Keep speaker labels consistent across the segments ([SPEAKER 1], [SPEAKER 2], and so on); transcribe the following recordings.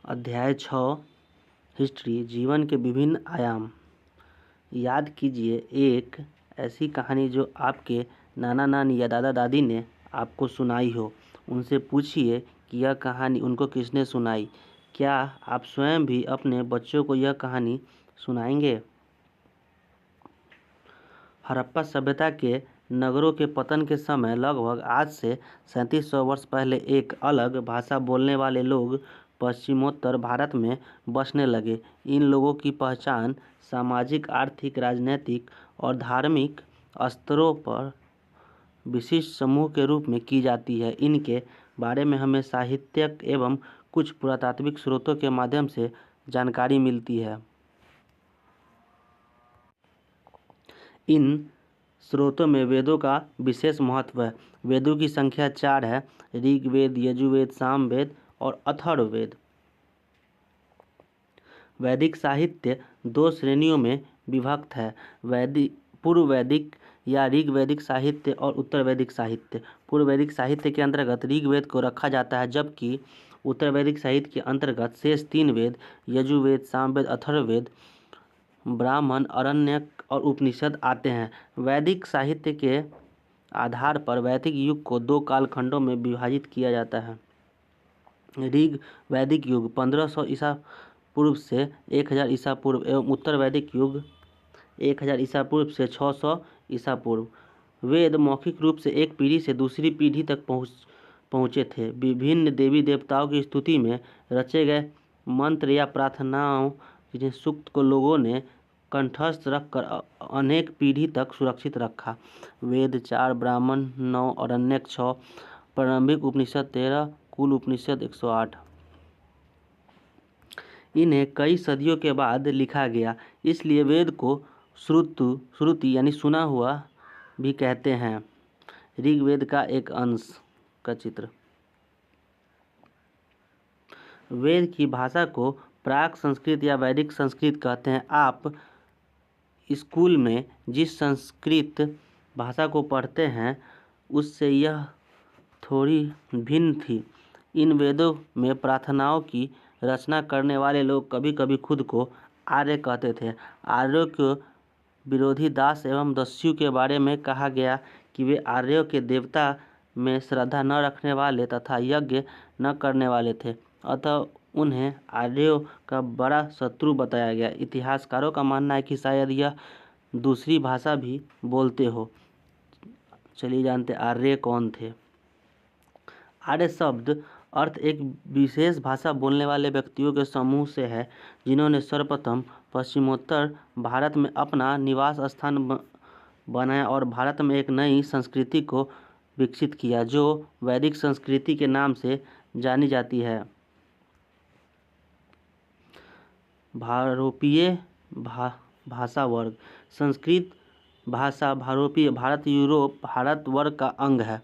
[SPEAKER 1] अध्याय 6 हिस्ट्री जीवन के विभिन्न आयाम। याद कीजिए एक ऐसी कहानी जो आपके नाना नानी या दादा दादी ने आपको सुनाई हो। उनसे पूछिए कि यह कहानी उनको किसने सुनाई। क्या आप स्वयं भी अपने बच्चों को यह कहानी सुनाएंगे? हड़प्पा सभ्यता के नगरों के पतन के समय लगभग आज से 3700 वर्ष पहले एक अलग भाषा बोलने वाले लोग पश्चिमोत्तर भारत में बसने लगे। इन लोगों की पहचान सामाजिक, आर्थिक, राजनीतिक और धार्मिक स्तरों पर विशिष्ट समूह के रूप में की जाती है। इनके बारे में हमें साहित्यिक एवं कुछ पुरातात्विक स्रोतों के माध्यम से जानकारी मिलती है। इन स्रोतों में वेदों का विशेष महत्व है। वेदों की संख्या 4 है: ऋग्वेद, यजुर्वेद, सामवेद और अथर्ववेद। वैदिक साहित्य 2 श्रेणियों में विभक्त है: पूर्व वैदिक या ऋग्वैदिक साहित्य और उत्तर वैदिक साहित्य। पूर्व वैदिक साहित्य के अंतर्गत ऋग्वेद को रखा जाता है, जबकि उत्तर वैदिक साहित्य के अंतर्गत शेष 3 वेद यजुर्वेद, सामवेद, अथर्ववेद, ब्राह्मण, आरण्यक और उपनिषद आते हैं। वैदिक साहित्य के आधार पर वैदिक युग को 2 कालखंडों में विभाजित किया जाता है: ऋग वैदिक युग 1500 ईसा पूर्व से 1000 ईसा पूर्व एवं उत्तर वैदिक युग 1000 ईसा पूर्व से 600 ईसा पूर्व। वेद मौखिक रूप से एक पीढ़ी से दूसरी पीढ़ी तक पहुँचे थे। विभिन्न देवी देवताओं की स्तुति में रचे गए मंत्र या प्रार्थनाओं जिन्हें सूक्त को लोगों ने कंठस्थ रखकर अनेक पीढ़ी तक सुरक्षित रखा। वेद 4, ब्राह्मण 9, आरण्यक 6, प्रारंभिक उपनिषद 13, कुल उपनिषद 108। इन्हें कई सदियों के बाद लिखा गया, इसलिए वेद को श्रुति यानी सुना हुआ भी कहते हैं। ऋग्वेद का एक अंश का चित्र। वेद की भाषा को प्राक संस्कृत या वैदिक संस्कृत कहते हैं। आप स्कूल में जिस संस्कृत भाषा को पढ़ते हैं उससे यह थोड़ी भिन्न थी। इन वेदों में प्रार्थनाओं की रचना करने वाले लोग कभी कभी खुद को आर्य कहते थे। आर्यों के विरोधी दास एवं दस्यु के बारे में कहा गया कि वे आर्यों के देवता में श्रद्धा न रखने वाले तथा यज्ञ न करने वाले थे, अतः उन्हें आर्यों का बड़ा शत्रु बताया गया। इतिहासकारों का मानना है कि शायद यह दूसरी भाषा भी बोलते हो। चलिए जानते आर्य कौन थे। आर्य शब्द अर्थ एक विशेष भाषा बोलने वाले व्यक्तियों के समूह से है जिन्होंने सर्वप्रथम पश्चिमोत्तर भारत में अपना निवास स्थान बनाया और भारत में एक नई संस्कृति को विकसित किया जो वैदिक संस्कृति के नाम से जानी जाती है। भारोपीय भाषा वर्ग। संस्कृत भाषा भारोपीय भारत यूरोप भारत वर्ग का अंग है।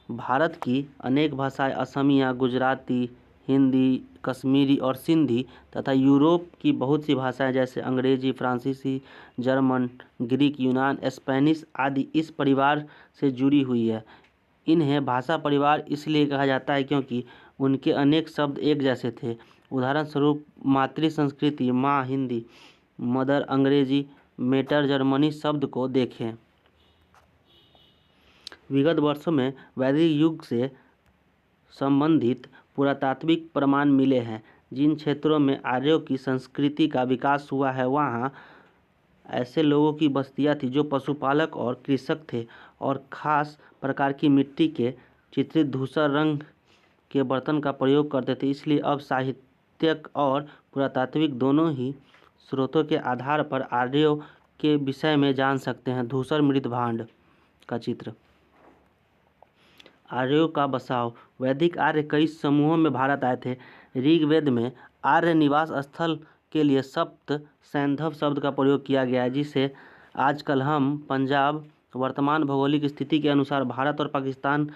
[SPEAKER 1] भारत की अनेक भाषाएं असमिया, गुजराती, हिंदी, कश्मीरी और सिंधी तथा यूरोप की बहुत सी भाषाएं जैसे अंग्रेजी, फ्रांसीसी, जर्मन, ग्रीक, यूनान, स्पेनिश आदि इस परिवार से जुड़ी हुई है। इन्हें भाषा परिवार इसलिए कहा जाता है क्योंकि उनके अनेक शब्द एक जैसे थे। उदाहरण स्वरूप मातृ संस्कृति माँ हिंदी, मदर अंग्रेजी, मेटर जर्मनी शब्द को देखें। विगत वर्षों में वैदिक युग से संबंधित पुरातात्विक प्रमाण मिले हैं। जिन क्षेत्रों में आर्यों की संस्कृति का विकास हुआ है वहाँ ऐसे लोगों की बस्तियाँ थी जो पशुपालक और कृषक थे और खास प्रकार की मिट्टी के चित्रित धूसर रंग के बर्तन का प्रयोग करते थे। इसलिए अब साहित्यिक और पुरातात्विक दोनों ही स्रोतों के आधार पर आर्यों के विषय में जान सकते हैं। धूसर मृत भांड का चित्र। आर्यों का बसाव। वैदिक आर्य कई समूहों में भारत आए थे। ऋग्वेद में आर्य निवास स्थल के लिए सप्त सैंधव शब्द का प्रयोग किया गया है, जिसे आजकल हम पंजाब वर्तमान भौगोलिक स्थिति के अनुसार भारत और पाकिस्तान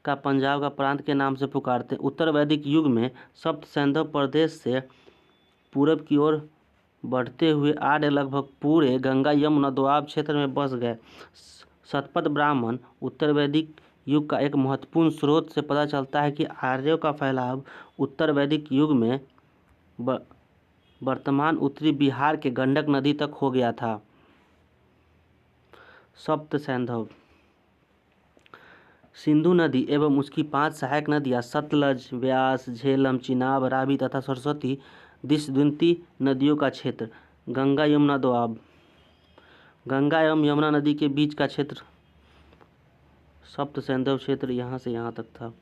[SPEAKER 1] का पंजाब का प्रांत के नाम से पुकारते हैं। उत्तर वैदिक युग में सप्त सैंधव प्रदेश से पूरब की ओर बढ़ते हुए आर्य लगभग पूरे गंगा यमुना दोआब क्षेत्र में बस गए। शतपथ ब्राह्मण उत्तर वैदिक युग का एक महत्वपूर्ण स्रोत से पता चलता है कि आर्यों का फैलाव उत्तर वैदिक युग में वर्तमान उत्तरी बिहार के गंडक नदी तक हो गया था। सप्त सैंधव। सिंधु नदी एवं उसकी 5 सहायक नदियां सतलज, व्यास, झेलम, चिनाब, रावी तथा सरस्वती दिशद्वंती नदियों का क्षेत्र। गंगा यमुना दोआब। गंगा एवं यमुना नदी के बीच का क्षेत्र सप्त सैंधव क्षेत्र यहाँ से यहाँ तक था।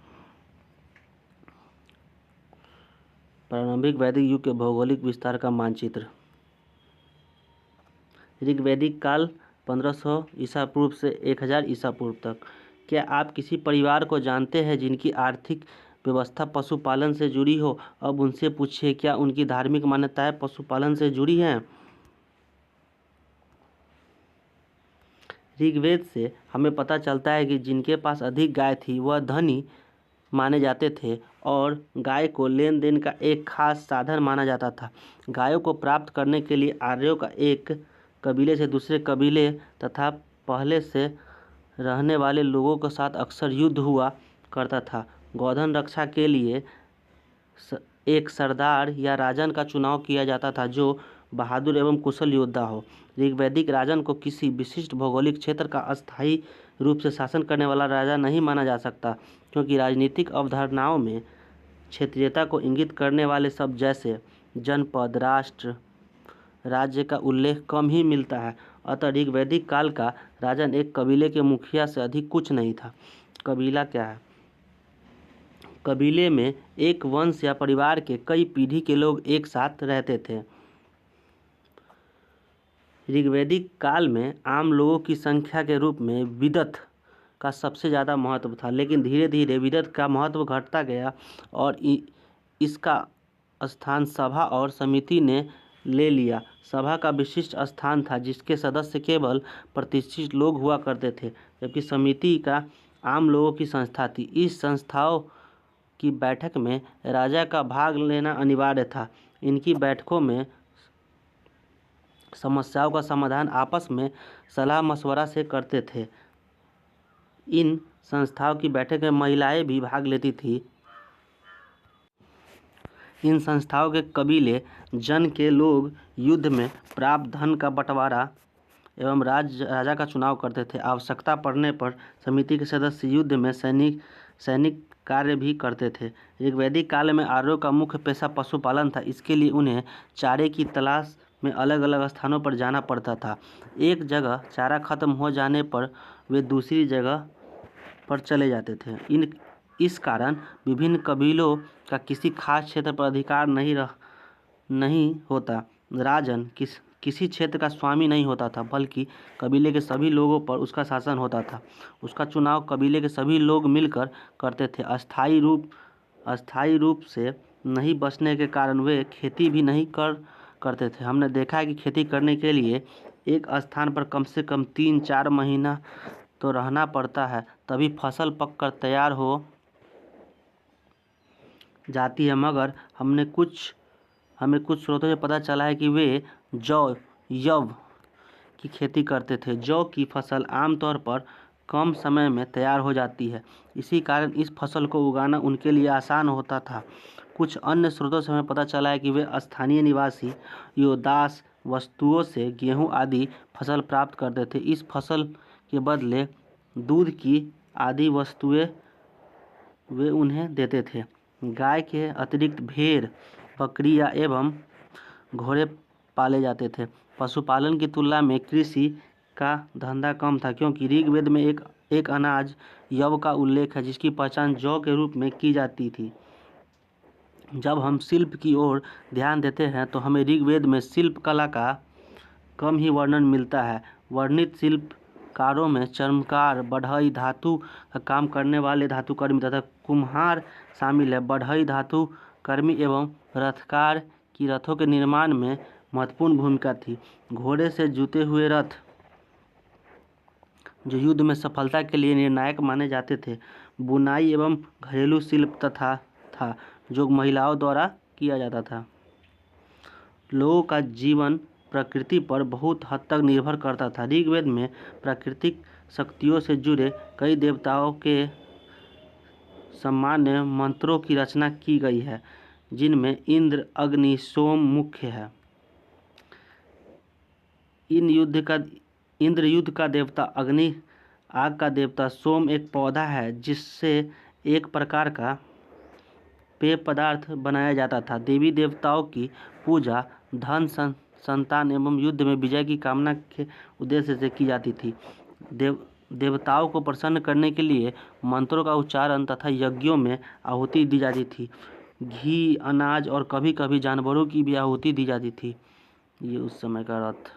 [SPEAKER 1] प्रारंभिक वैदिक युग के भौगोलिक विस्तार का मानचित्र। ऋग्वैदिक काल 1500 ईसा पूर्व से 1000 ईसा पूर्व तक। क्या आप किसी परिवार को जानते हैं जिनकी आर्थिक व्यवस्था पशुपालन से जुड़ी हो? अब उनसे पूछिए क्या उनकी धार्मिक मान्यताएं पशुपालन से जुड़ी हैं। ऋग्वेद से हमें पता चलता है कि जिनके पास अधिक गाय थी वह धनी माने जाते थे और गाय को लेन देन का एक खास साधन माना जाता था। गायों को प्राप्त करने के लिए आर्यों का एक कबीले से दूसरे कबीले तथा पहले से रहने वाले लोगों के साथ अक्सर युद्ध हुआ करता था। गोधन रक्षा के लिए एक सरदार या राजन का चुनाव किया जाता था जो बहादुर एवं कुशल योद्धा हो। ऋग्वैदिक राजन को किसी विशिष्ट भौगोलिक क्षेत्र का अस्थायी रूप से शासन करने वाला राजा नहीं माना जा सकता, क्योंकि राजनीतिक अवधारणाओं में क्षेत्रीयता को इंगित करने वाले शब्द जैसे जनपद, राष्ट्र, राज्य का उल्लेख कम ही मिलता है। अतः ऋग्वैदिक काल का राजन एक कबीले के मुखिया से अधिक कुछ नहीं था। कबीला क्या है? कबीले में एक वंश या परिवार के कई पीढ़ी के लोग एक साथ रहते थे। ऋग्वैदिक काल में आम लोगों की संख्या के रूप में विदथ का सबसे ज़्यादा महत्व था, लेकिन धीरे धीरे विदथ का महत्व घटता गया और इसका स्थान सभा और समिति ने ले लिया। सभा का विशिष्ट स्थान था जिसके सदस्य केवल प्रतिष्ठित लोग हुआ करते थे, जबकि समिति का आम लोगों की संस्था थी। इस संस्थाओं की बैठक में राजा का भाग लेना अनिवार्य था। इनकी बैठकों में समस्याओं का समाधान आपस में सलाह मशवरा से करते थे। इन संस्थाओं की बैठक में महिलाएं भी भाग लेती थी। इन संस्थाओं के कबीले जन के लोग युद्ध में प्राप्त धन का बंटवारा एवं राजा का चुनाव करते थे। आवश्यकता पड़ने पर समिति के सदस्य युद्ध में सैनिक कार्य भी करते थे। ऋग्वैदिक काल में आर्यों का मुख्य पेशा पशुपालन था। इसके लिए उन्हें चारे की तलाश में अलग अलग स्थानों पर जाना पड़ता था। एक जगह चारा खत्म हो जाने पर वे दूसरी जगह पर चले जाते थे। इस कारण विभिन्न कबीलों का किसी खास क्षेत्र पर अधिकार नहीं होता। राजन किसी क्षेत्र का स्वामी नहीं होता था, बल्कि कबीले के सभी लोगों पर उसका शासन होता था। उसका चुनाव कबीले के सभी लोग मिलकर करते थे। अस्थायी रूप से नहीं बचने के कारण वे खेती भी नहीं करते थे। हमने देखा है कि खेती करने के लिए एक स्थान पर कम से कम 3-4 महीना तो रहना पड़ता है, तभी फसल पककर तैयार हो जाती है। मगर हमें कुछ स्रोतों से पता चला है कि वे यव की खेती करते थे। जौ की फसल आमतौर पर कम समय में तैयार हो जाती है, इसी कारण इस फसल को उगाना उनके लिए आसान होता था। कुछ अन्य स्रोतों से हमें पता चला है कि वे स्थानीय निवासी दास वस्तुओं से गेहूं आदि फसल प्राप्त करते थे। इस फसल के बदले दूध की आदि वस्तुएं वे उन्हें देते थे। गाय के अतिरिक्त भेड़, बकरियां एवं घोड़े पाले जाते थे। पशुपालन की तुलना में कृषि का धंधा कम था, क्योंकि ऋग्वेद में एक अनाज यव का उल्लेख है जिसकी पहचान जौ के रूप में की जाती थी। जब हम शिल्प की ओर ध्यान देते हैं तो हमें ऋग्वेद में शिल्प कला का कम ही वर्णन मिलता है। वर्णित शिल्पकारों में चर्मकार, बढ़ई, धातु का काम करने वाले धातुकर्मी तथा कुम्हार शामिल है। बढ़ई धातुकर्मी एवं रथकार की रथों के निर्माण में महत्वपूर्ण भूमिका थी। घोड़े से जुते हुए रथ जो युद्ध में सफलता के लिए निर्णायक माने जाते थे। बुनाई एवं घरेलू शिल्प था जो महिलाओं द्वारा किया जाता था। लोगों का जीवन प्रकृति पर बहुत हद तक निर्भर करता था। ऋग्वेद में प्राकृतिक शक्तियों से जुड़े कई देवताओं के सम्मान में मंत्रों की रचना की गई है, जिनमें इंद्र, अग्नि, सोम मुख्य है। इंद्र युद्ध का देवता, अग्नि आग का देवता, सोम एक पौधा है जिससे एक प्रकार का पेय पदार्थ बनाया जाता था। देवी देवताओं की पूजा धन, संतान एवं युद्ध में विजय की कामना के उद्देश्य से की जाती थी। देवताओं को प्रसन्न करने के लिए मंत्रों का उच्चारण तथा यज्ञों में आहुति दी जाती थी। घी, अनाज और कभी कभी जानवरों की भी आहुति दी जाती थी। ये उस समय का रथ।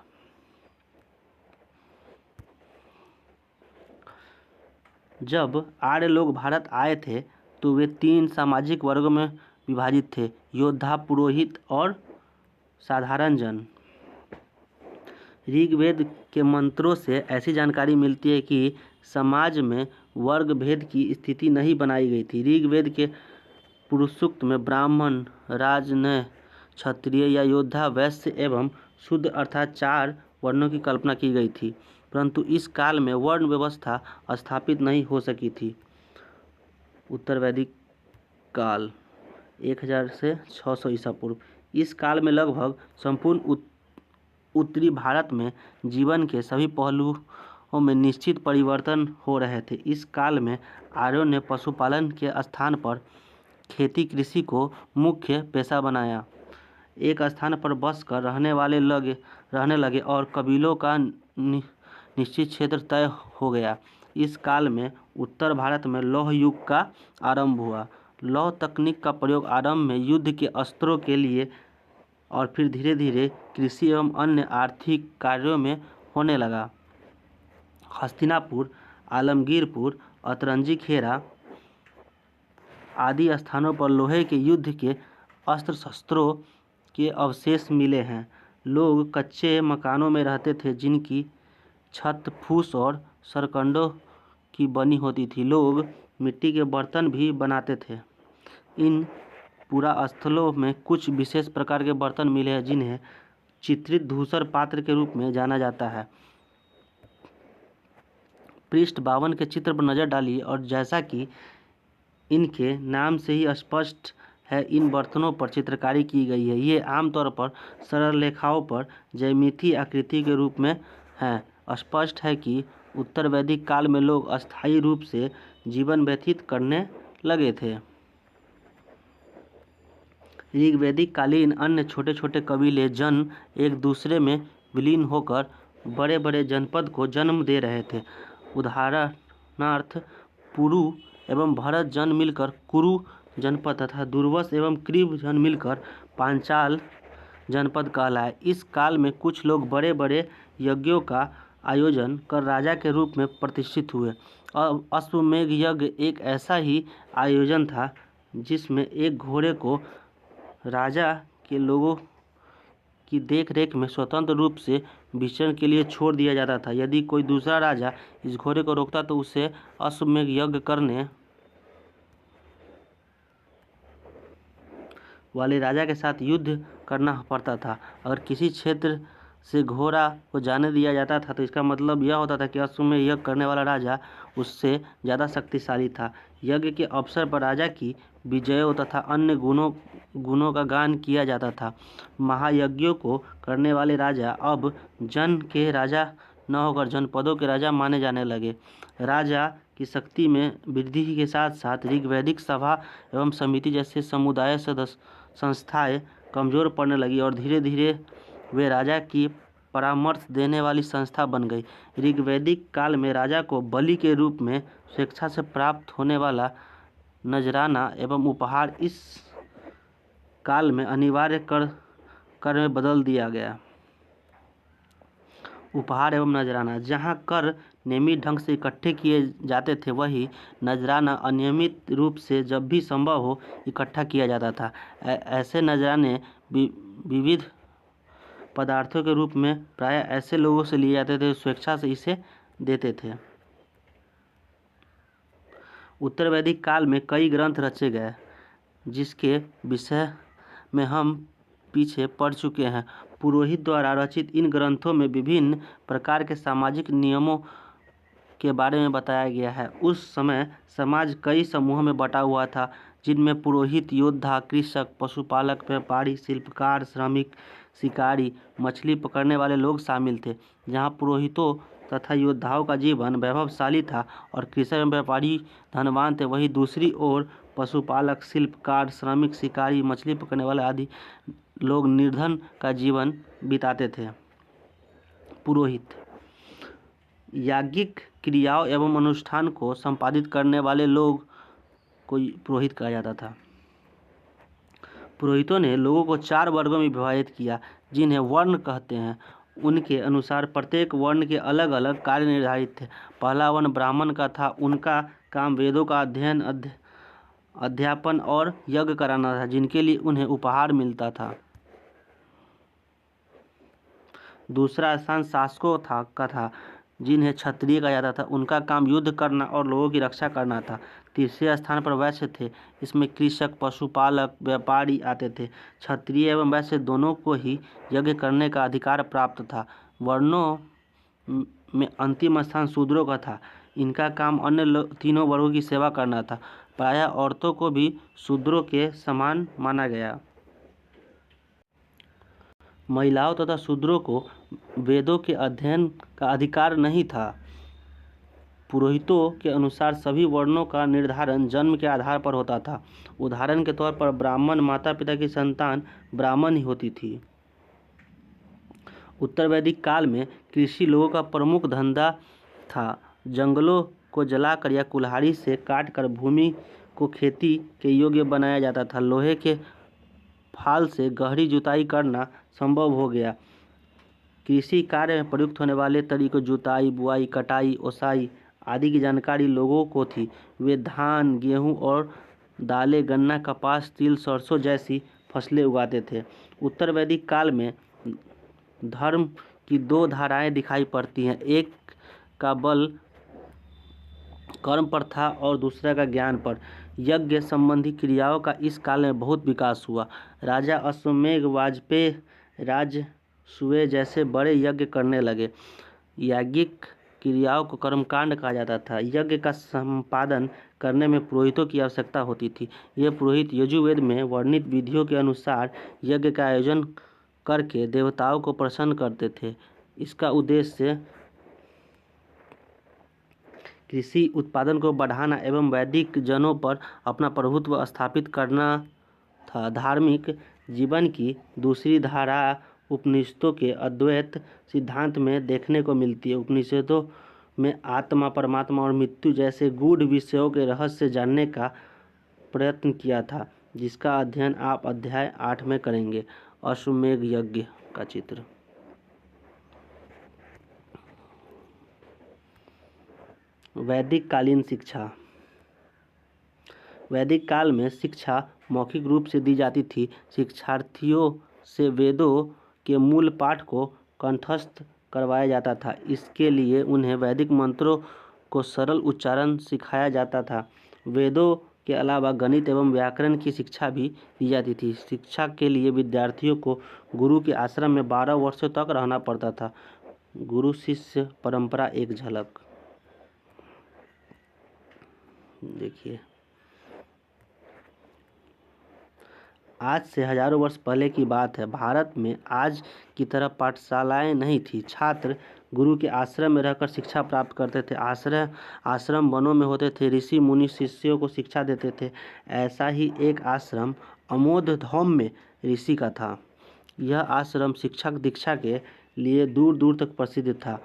[SPEAKER 1] जब आर्य लोग भारत आए थे तो वे 3 सामाजिक वर्गों में विभाजित थे: योद्धा, पुरोहित और साधारण जन। ऋग्वेद के मंत्रों से ऐसी जानकारी मिलती है कि समाज में वर्ग भेद की स्थिति नहीं बनाई गई थी। ऋग्वेद के पुरुषसूक्त में ब्राह्मण, राजन्य, क्षत्रिय या योद्धा, वैश्य एवं शूद्र अर्थात 4 वर्णों की कल्पना की गई थी, परंतु इस काल में वर्ण व्यवस्था स्थापित नहीं हो सकी थी। उत्तर वैदिक काल 1000 से 600 ईसा पूर्व। इस काल में लगभग संपूर्ण उत्तरी भारत में जीवन के सभी पहलुओं में निश्चित परिवर्तन हो रहे थे। इस काल में आर्यों ने पशुपालन के स्थान पर खेती कृषि को मुख्य पेशा बनाया। एक स्थान पर बस कर रहने लगे और कबीलों का निश्चित क्षेत्र तय हो गया। इस काल में उत्तर भारत में लौह युग का आरंभ हुआ। लौह तकनीक का प्रयोग आरंभ में युद्ध के अस्त्रों के लिए और फिर धीरे धीरे कृषि एवं अन्य आर्थिक कार्यों में होने लगा। हस्तिनापुर, आलमगीरपुर, अतरंजी खेरा आदि स्थानों पर लोहे के युद्ध के अस्त्र शस्त्रों के अवशेष मिले हैं। लोग कच्चे मकानों में रहते थे जिनकी छत फूस और सरकंडों की बनी होती थी। लोग मिट्टी के बर्तन भी बनाते थे। इन पुरास्थलों में कुछ विशेष प्रकार के बर्तन मिले हैं जिन्हें चित्रित धूसर पात्र के रूप में जाना जाता है। पृष्ठ 52 के चित्र पर नजर डालिए और जैसा कि इनके नाम से ही स्पष्ट है, इन बर्तनों पर चित्रकारी की गई है। ये आमतौर पर सरल रेखाओं पर ज्यामितीय आकृति के रूप में हैं। स्पष्ट है कि उत्तर वैदिक काल में लोग अस्थायी रूप से जीवन व्यतीत करने लगे थे। ऋग्वैदिक कालीन अन्य छोटे छोटे कबीले जन एक दूसरे में विलीन होकर बड़े बड़े जनपद को जन्म दे रहे थे। उदाहरणार्थ पुरु एवं भरत जन मिलकर कुरु जनपद तथा दुर्वस एवं क्रीव जन मिलकर पांचाल जनपद कहलाए। इस काल में कुछ लोग बड़े बड़े यज्ञों का आयोजन कर राजा के रूप में प्रतिष्ठित हुए। और अश्वमेध यज्ञ एक ऐसा ही आयोजन था जिसमें एक घोड़े को राजा के लोगों की देखरेख में स्वतंत्र रूप से विचरण के लिए छोड़ दिया जाता था। यदि कोई दूसरा राजा इस घोड़े को रोकता तो उसे अश्वमेध यज्ञ करने वाले राजा के साथ युद्ध करना पड़ता था। अगर किसी क्षेत्र से घोड़ा को जाने दिया जाता था तो इसका मतलब यह होता था कि अश्वमेध यज्ञ करने वाला राजा उससे ज़्यादा शक्तिशाली था। यज्ञ के अवसर पर राजा की विजयों तथा अन्य गुणों का गान किया जाता था। महायज्ञों को करने वाले राजा अब जन के राजा न होकर जनपदों के राजा माने जाने लगे। राजा की शक्ति में वृद्धि के साथ साथ ऋग्वैदिक सभा एवं समिति जैसे समुदाय संस्थाएं कमजोर पड़ने लगी और धीरे धीरे वे राजा की परामर्श देने वाली संस्था बन गई। ऋग्वैदिक काल में राजा को बलि के रूप में स्वेच्छा से प्राप्त होने वाला नजराना एवं उपहार इस काल में अनिवार्य कर में बदल दिया गया। उपहार एवं नजराना, जहां कर नियमित ढंग से इकट्ठे किए जाते थे वही नजराना अनियमित रूप से जब भी संभव हो इकट्ठा किया जाता था। ऐसे नजराने विविध पदार्थों के रूप में प्रायः ऐसे लोगों से लिए जाते थे स्वेच्छा से इसे देते थे। उत्तर वैदिक काल में कई ग्रंथ रचे गए जिसके विषय में हम पीछे पढ़ चुके हैं। पुरोहित द्वारा रचित इन ग्रंथों में विभिन्न प्रकार के सामाजिक नियमों के बारे में बताया गया है। उस समय समाज कई समूहों में बटा हुआ था जिनमें पुरोहित, योद्धा, कृषक, पशुपालक, व्यापारी, शिल्पकार, श्रमिक, शिकारी, मछली पकड़ने वाले लोग शामिल थे। जहाँ पुरोहितों तथा योद्धाओं का जीवन वैभवशाली था और कृषक एवं व्यापारी धनवान थे, वहीं दूसरी ओर पशुपालक, शिल्पकार, श्रमिक, शिकारी, मछली पकड़ने वाले आदि लोग निर्धन का जीवन बिताते थे। पुरोहित याज्ञिक क्रियाओं एवं अनुष्ठान को संपादित करने वाले लोग को पुरोहित कहा जाता था। पुरोहितों ने लोगों को 4 वर्गों में विभाजित किया, जिन्हें वर्ण कहते हैं। उनके अनुसार प्रत्येक वर्ण के अलग अलग कार्य निर्धारित थे। पहला वर्ण ब्राह्मण का था। उनका काम वेदों का अध्ययन, अध्यापन और यज्ञ कराना था, जिनके लिए उन्हें उपहार मिलता था। दूसरा स्थान शासकों का था, जिन्हें क्षत्रिय कहा जाता था। उनका काम युद्ध करना और लोगों की रक्षा करना था। तीसरे स्थान पर वैश्य थे। इसमें कृषक, पशुपालक, व्यापारी आते थे। क्षत्रिय एवं वैश्य दोनों को ही यज्ञ करने का अधिकार प्राप्त था। वर्णों में अंतिम स्थान शूद्रों का था। इनका काम अन्य तीनों वर्गों की सेवा करना था। प्रायः औरतों को भी शूद्रों के समान माना गया। महिलाओं तथा शूद्रों को वेदों के अध्ययन का अधिकार नहीं था। पुरोहितों के अनुसार सभी वर्णों का निर्धारण जन्म के आधार पर होता था। उदाहरण के तौर पर ब्राह्मण माता पिता की संतान ब्राह्मण ही होती थी। उत्तर वैदिक काल में कृषि लोगों का प्रमुख धंधा था। जंगलों को जलाकर या कुल्हाड़ी से काटकर भूमि को खेती के योग्य बनाया जाता था। लोहे के फाल से गहरी जुताई करना संभव हो गया। कृषि कार्य में प्रयुक्त होने वाले तरीकों जुताई, बुआई, कटाई, ओसाई आदि की जानकारी लोगों को थी। वे धान, गेहूं और दालें, गन्ना, कपास, तिल, सरसों जैसी फसलें उगाते थे। उत्तर वैदिक काल में धर्म की 2 धाराएं दिखाई पड़ती हैं। एक का बल कर्म पर था और दूसरा का ज्ञान पर। यज्ञ संबंधी क्रियाओं का इस काल में बहुत विकास हुआ। राजा अश्वमेध, वाजपेयी, राजसूय जैसे बड़े यज्ञ करने लगे। याज्ञिक क्रियाओं को कर्मकांड कहा जाता था। यज्ञ का संपादन करने में पुरोहितों की आवश्यकता होती थी। ये पुरोहित यजुर्वेद में वर्णित विधियों के अनुसार यज्ञ का आयोजन करके देवताओं को प्रसन्न करते थे। इसका उद्देश्य कृषि उत्पादन को बढ़ाना एवं वैदिक जनों पर अपना प्रभुत्व स्थापित करना था। धार्मिक जीवन की दूसरी धारा उपनिषदों के अद्वैत सिद्धांत में देखने को मिलती है। उपनिषदों में आत्मा, परमात्मा और मृत्यु जैसे गूढ़ विषयों के रहस्य जानने का प्रयत्न किया था, जिसका अध्ययन आप अध्याय 8 में करेंगे। अश्वमेध यज्ञ का चित्र। वैदिक कालीन शिक्षा। वैदिक काल में शिक्षा मौखिक रूप से दी जाती थी। शिक्षार्थियों से वेदों के मूल पाठ को कंठस्थ करवाया जाता था। इसके लिए उन्हें वैदिक मंत्रों को सरल उच्चारण सिखाया जाता था। वेदों के अलावा गणित एवं व्याकरण की शिक्षा भी दी जाती थी। शिक्षा के लिए विद्यार्थियों को गुरु के आश्रम में 12 वर्षों तक रहना पड़ता था। गुरु शिष्य परंपरा एक झलक देखिए। आज से हजारों वर्ष पहले की बात है। भारत में आज की तरह पाठशालाएं नहीं थी। छात्र गुरु के आश्रम में रहकर शिक्षा प्राप्त करते थे। आश्रम वनों में होते थे। ऋषि मुनि शिष्यों को शिक्षा देते थे। ऐसा ही एक आश्रम अमोदधौम में ऋषि का था। यह आश्रम शिक्षक दीक्षा के लिए दूर दूर तक प्रसिद्ध था।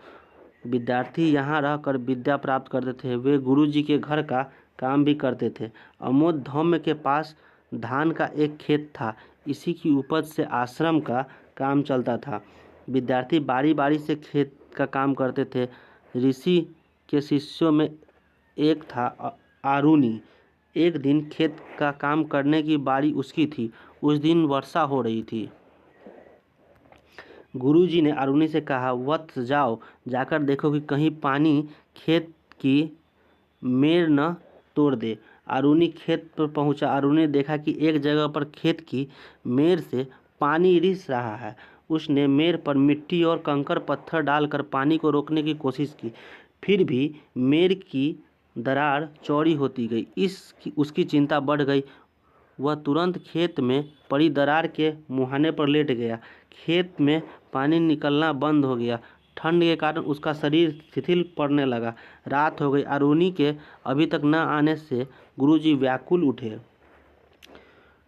[SPEAKER 1] विद्यार्थी यहाँ रहकर विद्या प्राप्त करते थे। वे गुरु जी के घर का काम भी करते थे। अमोदधौम के पास धान का एक खेत था। इसी की उपज से आश्रम का काम चलता था। विद्यार्थी बारी बारी से खेत का काम करते थे। ऋषि के शिष्यों में एक था आरुणि। एक दिन खेत का काम करने की बारी उसकी थी। उस दिन वर्षा हो रही थी। गुरुजी ने आरुणि से कहा, वत्स जाओ, जाकर देखो कि कहीं पानी खेत की मेड़ न तोड़ दे। आरुणि खेत पर पहुंचा। आरुणि ने देखा कि एक जगह पर खेत की मेड़ से पानी रिस रहा है। उसने मेड़ पर मिट्टी और कंकड़ पत्थर डालकर पानी को रोकने की कोशिश की। फिर भी मेड़ की दरार चौड़ी होती गई। उसकी चिंता बढ़ गई। वह तुरंत खेत में पड़ी दरार के मुहाने पर लेट गया। खेत में पानी निकलना बंद हो गया। ठंड के कारण उसका शरीर शिथिल पड़ने लगा। रात हो गई। आरुणि के अभी तक न आने से गुरुजी व्याकुल उठे।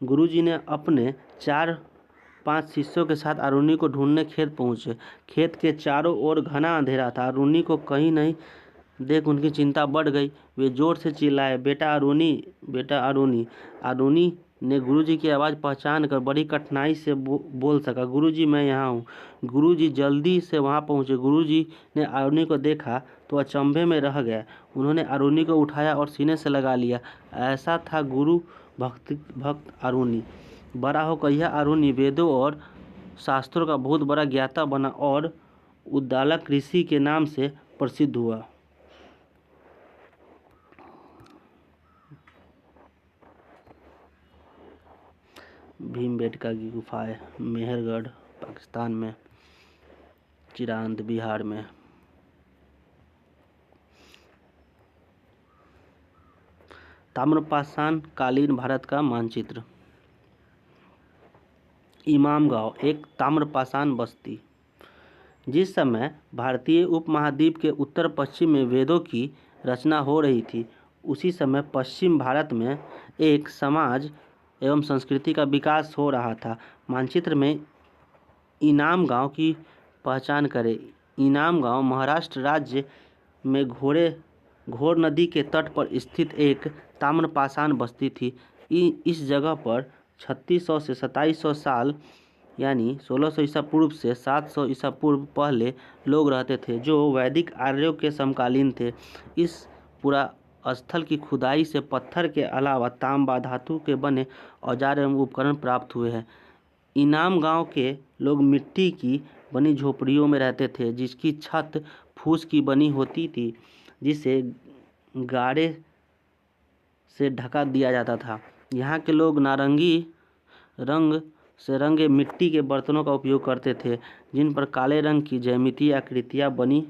[SPEAKER 1] गुरुजी ने अपने 4-5 शिष्यों के साथ आरुणि को ढूंढने खेत पहुंचे। खेत के चारों ओर घना अंधेरा था। आरुणि को कहीं नहीं देख उनकी चिंता बढ़ गई। वे जोर से चिल्लाए, बेटा आरुणि, बेटा आरुणि। आरुणि ने गुरुजी की आवाज़ पहचान कर बड़ी कठिनाई से बोल सका, गुरुजी मैं यहाँ हूँ। गुरुजी जल्दी से वहाँ पहुँचे। गुरुजी ने आरुणि को देखा तो अचंभे में रह गए। उन्होंने आरुणि को उठाया और सीने से लगा लिया। ऐसा था गुरु भक्त आरुणि। बड़ा होकर यह आरुणि वेदों और शास्त्रों का बहुत बड़ा ज्ञाता बना और उद्दालक ऋषि के नाम से प्रसिद्ध हुआ। भीमबेटका की गुफाएं मेहरगढ़ पाकिस्तान में, चिरांद बिहार में। ताम्रपाषाण कालीन भारत का मानचित्र। इमाम गांव एक ताम्रपाषाण बस्ती। जिस समय भारतीय उपमहाद्वीप के उत्तर पश्चिम में वेदों की रचना हो रही थी, उसी समय पश्चिम भारत में एक समाज एवं संस्कृति का विकास हो रहा था। मानचित्र में इनाम गांव की पहचान करें। इनाम गांव महाराष्ट्र राज्य में घोर नदी के तट पर स्थित एक ताम्रपाषाण बस्ती थी। इस जगह पर 3600 से 2700 साल यानी 1600 ईसा पूर्व से 700 ईसा पूर्व पहले लोग रहते थे, जो वैदिक आर्यों के समकालीन थे। इस पूरा स्थल की खुदाई से पत्थर के अलावा तांबा धातु के बने औजार एवं उपकरण प्राप्त हुए हैं। इनाम गांव के लोग मिट्टी की बनी झोपड़ियों में रहते थे, जिसकी छत फूस की बनी होती थी, जिसे गाड़े से ढका दिया जाता था। यहाँ के लोग नारंगी रंग से रंगे मिट्टी के बर्तनों का उपयोग करते थे, जिन पर काले रंग की ज्यामितीय आकृतियाँ बनी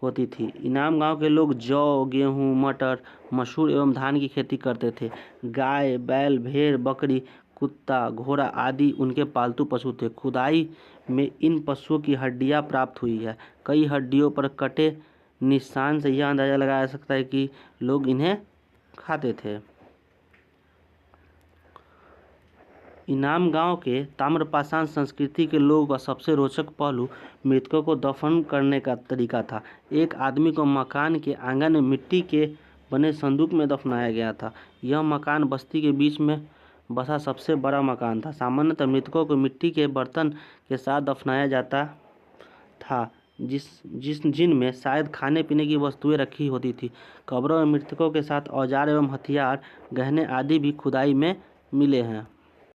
[SPEAKER 1] होती थी। इनाम गांव के लोग जौ, गेहूँ, मटर, मसूर एवं धान की खेती करते थे। गाय, बैल, भेड़, बकरी, कुत्ता, घोड़ा आदि उनके पालतू पशु थे। खुदाई में इन पशुओं की हड्डियां प्राप्त हुई है। कई हड्डियों पर कटे निशान से यह अंदाजा लगाया जा सकता है कि लोग इन्हें खाते थे। इनाम गांव के ताम्रपाषाण संस्कृति के लोगों का सबसे रोचक पहलू मृतकों को दफन करने का तरीका था। एक आदमी को मकान के आंगन में मिट्टी के बने संदूक में दफनाया गया था। यह मकान बस्ती के बीच में बसा सबसे बड़ा मकान था। सामान्यतः मृतकों को मिट्टी के बर्तन के साथ दफनाया जाता था, जिनमें शायद खाने पीने की वस्तुएं रखी होती थी। कब्रों में मृतकों के साथ औजार एवं हथियार, गहने आदि भी खुदाई में मिले हैं।